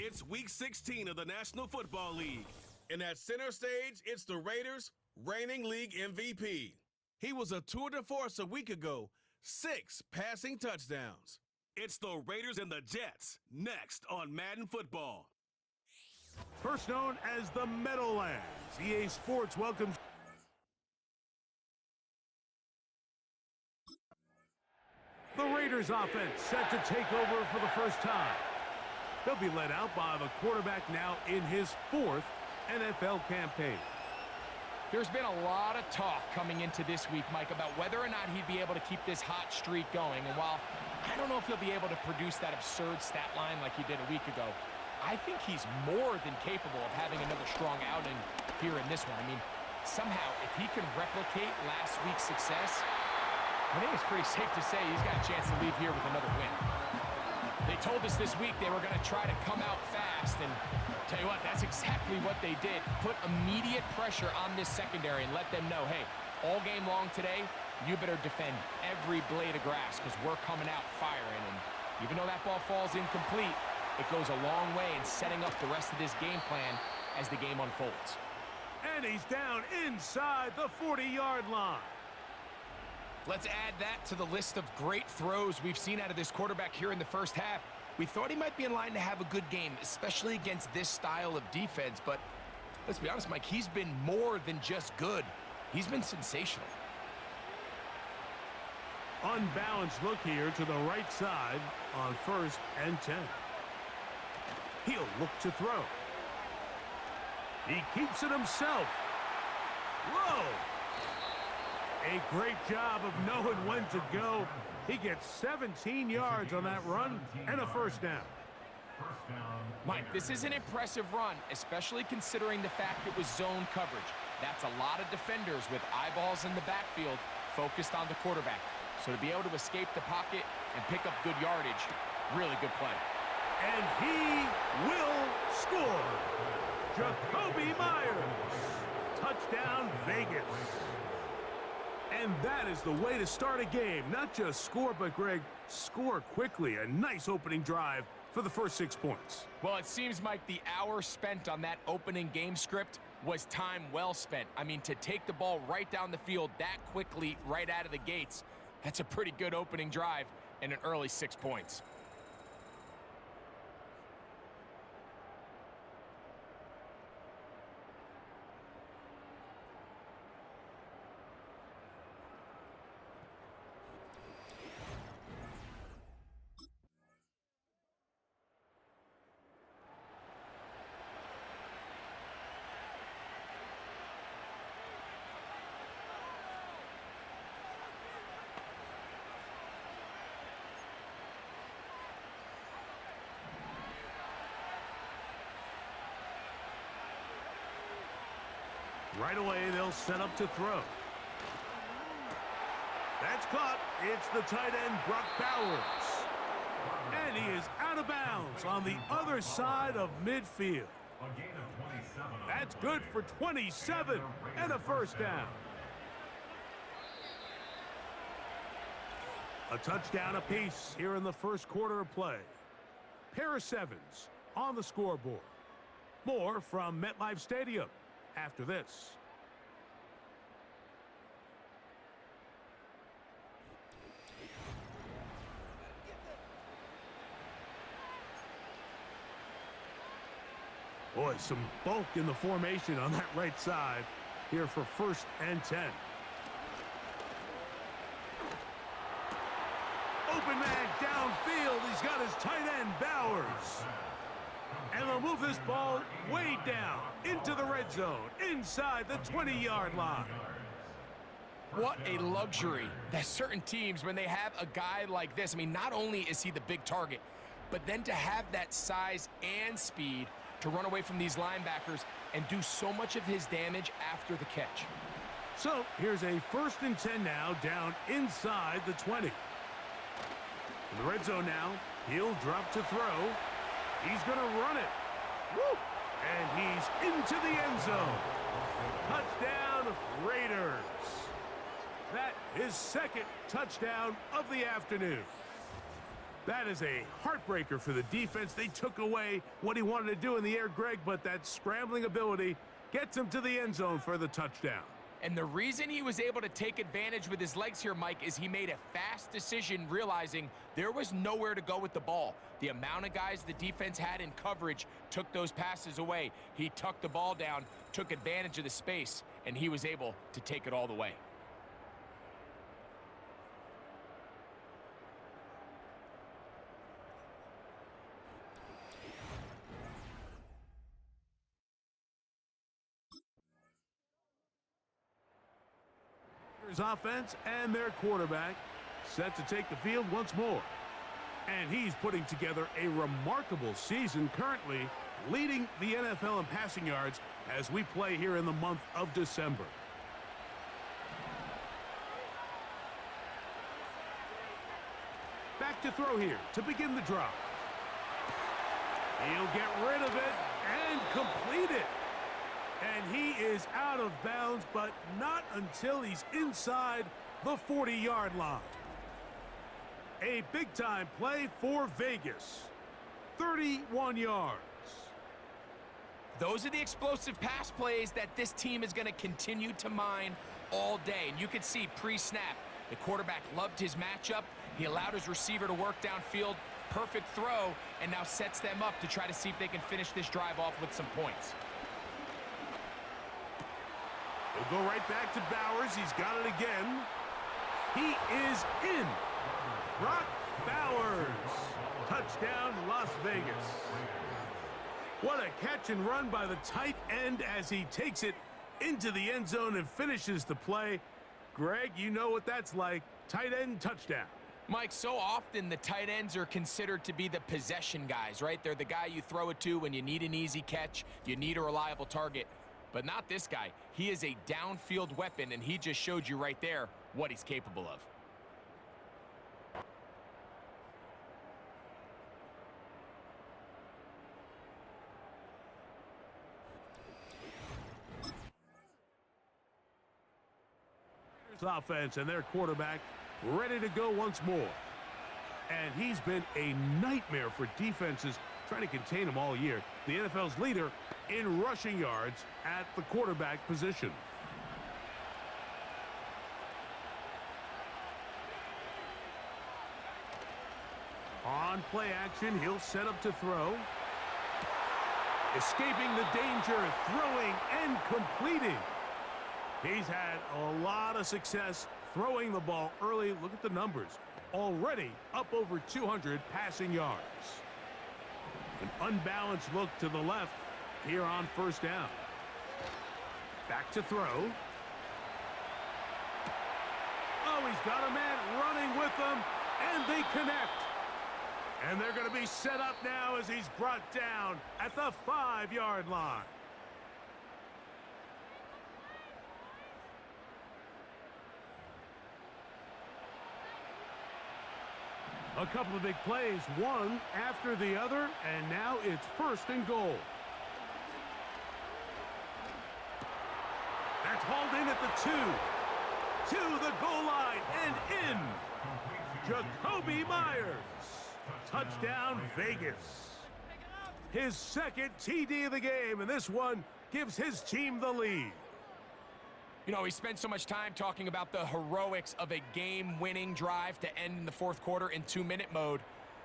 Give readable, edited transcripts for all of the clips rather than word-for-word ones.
It's Week 16 of the National Football League. And at center stage, it's the Raiders' reigning league MVP. He was a tour de force a week ago, 6 passing touchdowns. It's the Raiders and the Jets, next on Madden Football. First known as the Meadowlands, EA Sports welcomes... The Raiders offense set to take over for the first time. They'll be led out by the quarterback now in his 4th NFL campaign. There's been a lot of talk coming into this week, Mike, about whether or not he'd be able to keep this hot streak going. And while I don't know if he'll be able to produce that absurd stat line like he did a week ago, I think he's more than capable of having another strong outing here in this one. I mean, somehow, if he can replicate last week's success, I think it's pretty safe to say he's got a chance to leave here with another win. They told us this week they were going to try to come out fast, and tell you what, that's exactly what they did. Put immediate pressure on this secondary and let them know, hey, all game long today, you better defend every blade of grass because we're coming out firing. And even though that ball falls incomplete, it goes a long way in setting up the rest of this game plan as the game unfolds. And he's down inside the 40-yard line. Let's add that to the list of great throws we've seen out of this quarterback here in the first half. We thought he might be in line to have a good game, especially against this style of defense. But let's be honest, Mike, he's been more than just good. He's been sensational. Unbalanced look here to the right side on 1st and 10. He'll look to throw. He keeps it himself. Whoa! A great job of knowing when to go. He gets 17 yards on that run and a first down. Mike, this is an impressive run, especially considering the fact it was zone coverage. That's a lot of defenders with eyeballs in the backfield focused on the quarterback. So to be able to escape the pocket and pick up good yardage, really good play. And he will score. Jacoby Myers. Touchdown, Vegas. And that is the way to start a game. Not just score, but, Greg, score quickly. A nice opening drive for the first 6 points. Well, it seems, Mike, the hour spent on that opening game script was time well spent. I mean, to take the ball right down the field that quickly right out of the gates, that's a pretty good opening drive and an early 6 points. Right away, they'll set up to throw. That's caught. It's the tight end, Brock Bowers. And he is out of bounds on the other side of midfield. That's good for 27 and a first down. A touchdown apiece here in the first quarter of play. Pair of 7s on the scoreboard. More from MetLife Stadium after this. Boy, some bulk in the formation on that right side here for 1st and 10. Open man downfield. He's got his tight end, Bowers. And they'll move this ball way down into the red zone, inside the 20-yard line. What a luxury that certain teams, when they have a guy like this, I mean, not only is he the big target, but then to have that size and speed to run away from these linebackers and do so much of his damage after the catch. So here's a 1st and 10 now, down inside the 20. In the red zone now, he'll drop to throw. He's going to run it. Woo! And he's into the end zone. Touchdown, Raiders. That is 2nd touchdown of the afternoon. That is a heartbreaker for the defense. They took away what he wanted to do in the air, Greg, but that scrambling ability gets him to the end zone for the touchdown. And the reason he was able to take advantage with his legs here, Mike, is he made a fast decision realizing there was nowhere to go with the ball. The amount of guys the defense had in coverage took those passes away. He tucked the ball down, took advantage of the space, and he was able to take it all the way. Offense and their quarterback set to take the field once more. And he's putting together a remarkable season, currently leading the NFL in passing yards as we play here in the month of December. Back to throw here to begin the drive. He'll get rid of it and complete it. And he is out of bounds, but not until he's inside the 40-yard line. A big-time play for Vegas. 31 yards. Those are the explosive pass plays that this team is going to continue to mine all day. And you can see pre-snap, the quarterback loved his matchup. He allowed his receiver to work downfield. Perfect throw, and now sets them up to try to see if they can finish this drive off with some points. He'll go right back to Bowers. He's got it again. He is in. Brock Bowers. Touchdown, Las Vegas. What a catch and run by the tight end as he takes it into the end zone and finishes the play. Greg, you know what that's like. Tight end touchdown. Mike, so often the tight ends are considered to be the possession guys, right? They're the guy you throw it to when you need an easy catch, you need a reliable target. But not this guy. He is a downfield weapon, and he just showed you right there what he's capable of. Offense and their quarterback ready to go once more. And he's been a nightmare for defenses trying to contain him all year. The NFL's leader in rushing yards at the quarterback position. On play action, he'll set up to throw. Escaping the danger, throwing and completing. He's had a lot of success throwing the ball early. Look at the numbers. Already up over 200 passing yards. An unbalanced look to the left here on first down. Back to throw. Oh, he's got a man running with them, and they connect. And they're going to be set up now as he's brought down at the 5-yard line. A couple of big plays, one after the other, and now it's first and goal. That's hauled in at the 2. To the goal line and in. Jacoby Myers. Touchdown, Vegas. His second TD of the game, and this one gives his team the lead. You know, we spent so much time talking about the heroics of a game-winning drive to end in the fourth quarter in 2-minute mode.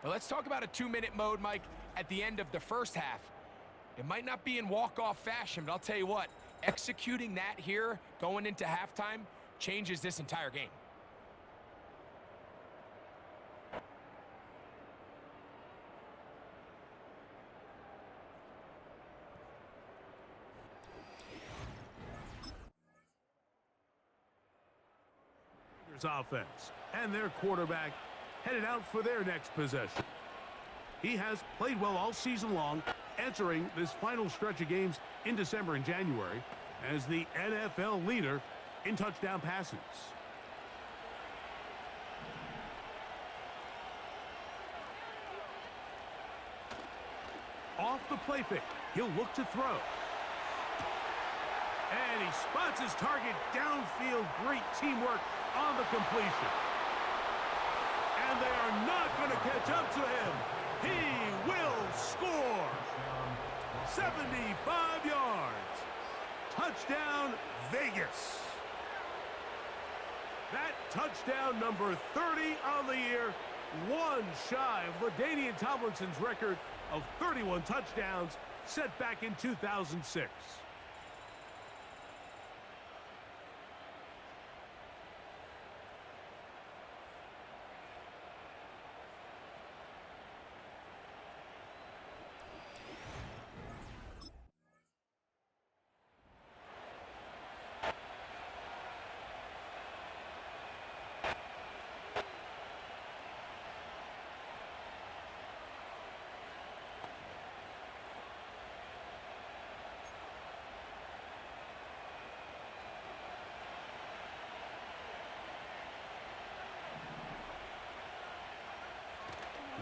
But let's talk about a 2-minute mode, Mike, at the end of the first half. It might not be in walk-off fashion, but I'll tell you what, executing that here going into halftime changes this entire game. Offense and their quarterback headed out for their next possession. He has played well all season long, entering this final stretch of games in December and January as the NFL leader in touchdown passes. Off the play fake, he'll look to throw. And he spots his target downfield. Great teamwork on the completion. And and they are not going to catch up to him. He will score. 75 yards. Touchdown, Vegas. That touchdown number 30 on the year, one shy of LaDainian Tomlinson's record of 31 touchdowns set back in 2006.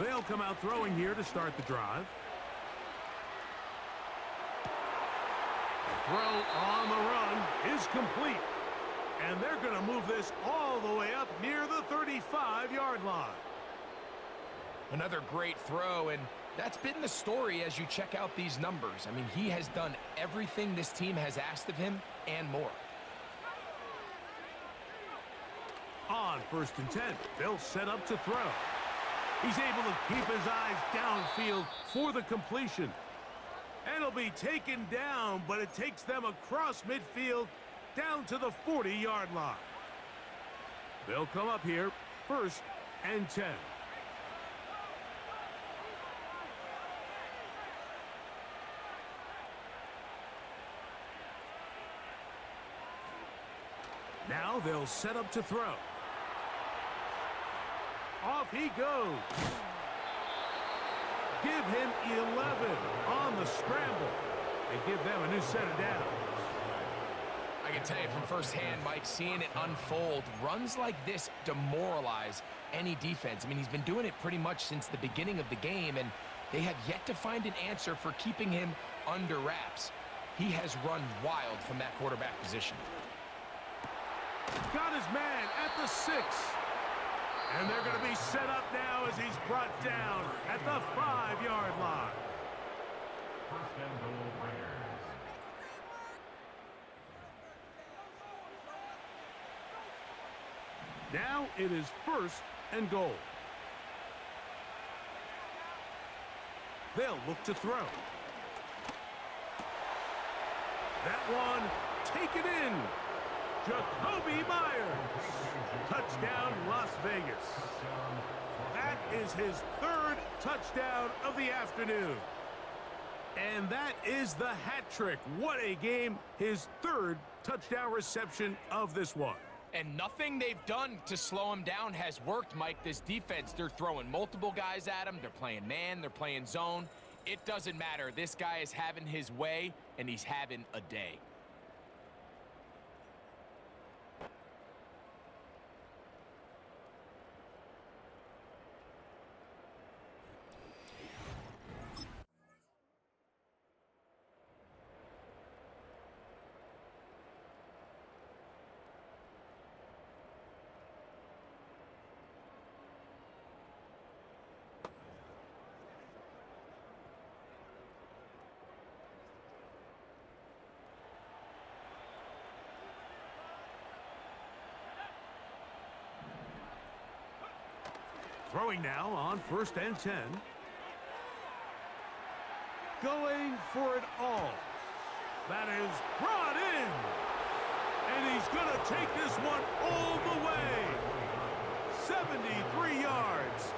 They'll come out throwing here to start the drive. The throw on the run is complete. And they're going to move this all the way up near the 35-yard line. Another great throw, and that's been the story as you check out these numbers. I mean, he has done everything this team has asked of him and more. On 1st and 10, they'll set up to throw. He's able to keep his eyes downfield for the completion. And it'll be taken down, but it takes them across midfield down to the 40-yard line. They'll come up here, 1st and 10. Now they'll set up to throw. Off he goes. Give him 11 on the scramble and give them a new set of downs. I can tell you from firsthand, Mike, seeing it unfold, runs like this demoralize any defense. I mean, he's been doing it pretty much since the beginning of the game, and they have yet to find an answer for keeping him under wraps. He has run wild from that quarterback position. Got his man at the 6. And they're going to be set up now as he's brought down at the 5-yard line. First and goal, Raiders. Now it is 1st and goal. They'll look to throw. That one taken in. Jacoby Myers. Touchdown, Las Vegas. That is his 3rd touchdown of the afternoon. And that is the hat trick. What a game. His 3rd touchdown reception of this one. And nothing they've done to slow him down has worked, Mike. This defense, they're throwing multiple guys at him. They're playing man. They're playing zone. It doesn't matter. This guy is having his way, and he's having a day. Throwing now on 1st and 10. Going for it all. That is brought in. And he's going to take this one all the way. 73 yards.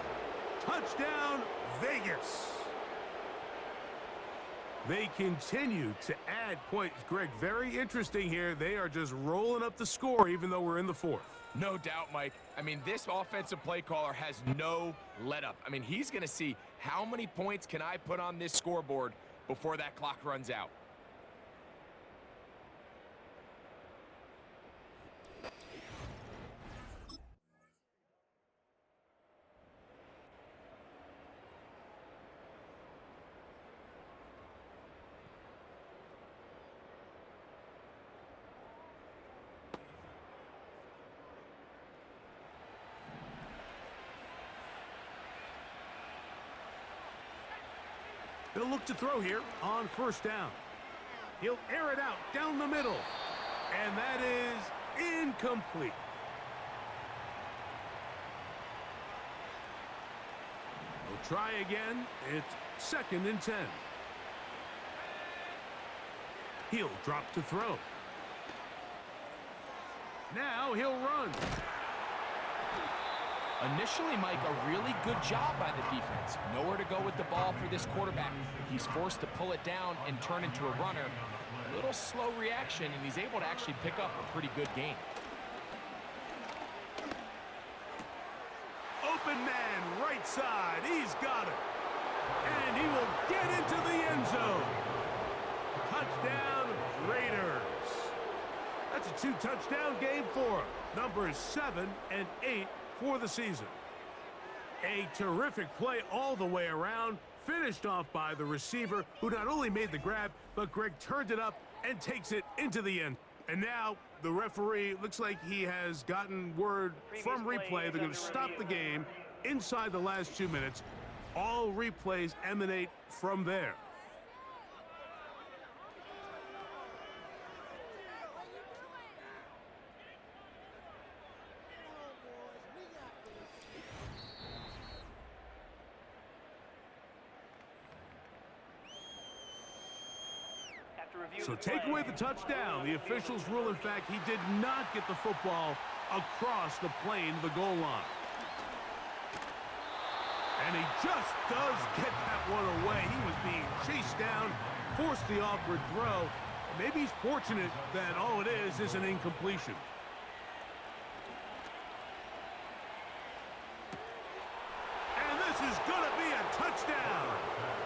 Touchdown, Vegas. They continue to add points. Greg, very interesting here. They are just rolling up the score even though we're in the 4th. No doubt, Mike. I mean, this offensive play caller has no let-up. I mean, he's going to see how many points can I put on this scoreboard before that clock runs out. He'll look to throw here on first down. He'll air it out down the middle. And that is incomplete. He'll try again. It's 2nd and 10. He'll drop to throw. Now he'll run. Initially, Mike, a really good job by the defense. Nowhere to go with the ball for this quarterback. He's forced to pull it down and turn into a runner. A little slow reaction, and he's able to actually pick up a pretty good gain. Open man, right side. He's got it. And he will get into the end zone. Touchdown, Raiders. That's a 2-touchdown game for him. Numbers 7 and 8 for the season. A terrific play all the way around, finished off by the receiver, who not only made the grab, but Greg turned it up and takes it into the end. And now the referee looks like he has gotten word from replay. They're going to stop the game inside the last 2 minutes. All replays emanate from there. So take away the touchdown. The officials rule, in fact, he did not get the football across the plane to the goal line. And he just does get that one away. He was being chased down, forced the awkward throw. Maybe he's fortunate that all it is an incompletion. And this is going to be a touchdown.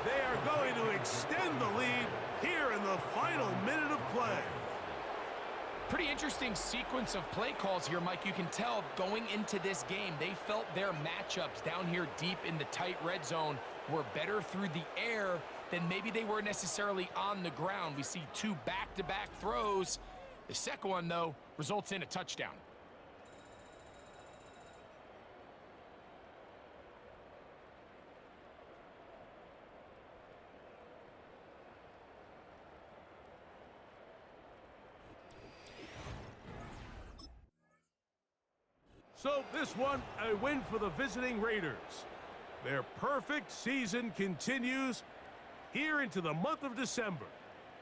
They are going to extend the lead here in the final minute of play. Pretty interesting sequence of play calls here, Mike. You can tell going into this game, they felt their matchups down here deep in the tight red zone were better through the air than maybe they were necessarily on the ground. We see 2 back-to-back throws. The second one, though, results in a touchdown. So this one, a win for the visiting Raiders. Their perfect season continues here into the month of December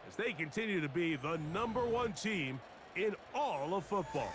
as they continue to be the #1 team in all of football.